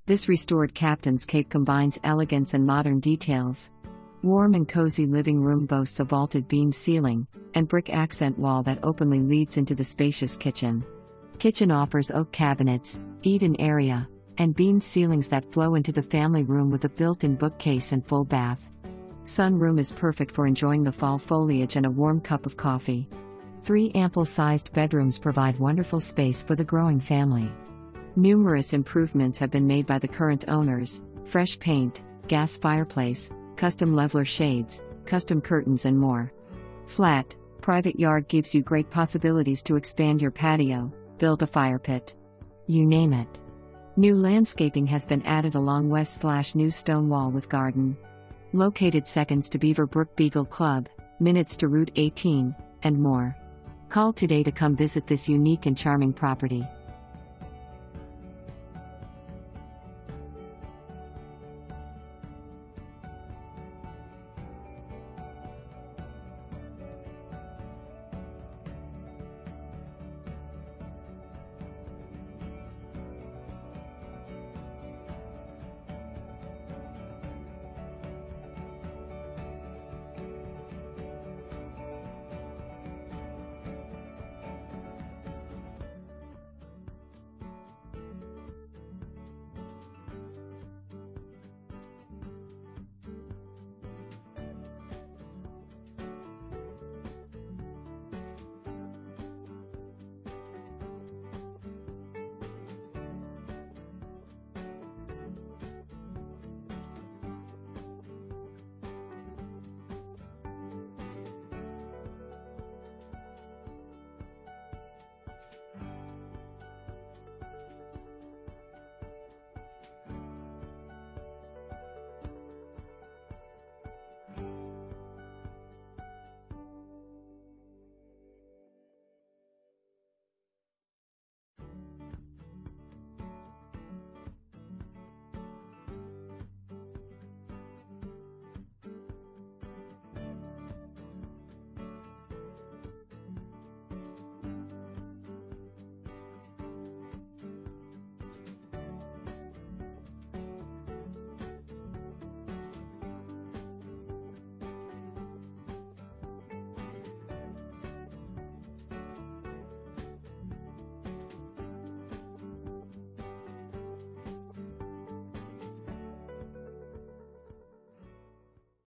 This restored Captain's Cape combines elegance and modern details. Warm and cozy living room boasts a vaulted beam ceiling and brick accent wall that openly leads into the spacious kitchen. Kitchen offers oak cabinets, eat-in area, and beamed ceilings that flow into the family room with a built-in bookcase and full bath. Sunroom is perfect for enjoying the fall foliage and a warm cup of coffee. 3 ample-sized bedrooms provide wonderful space for the growing family. Numerous improvements have been made by the current owners: fresh paint, gas fireplace, custom Levlar shades, custom curtains and more. Flat, private yard gives you great possibilities to expand your patio, build a fire pit. You name it. New landscaping has been added along west/new stone wall with garden. Located seconds to Beaver Brook Beagle Club, minutes to Route 18, and more. Call today to come visit this unique and charming property.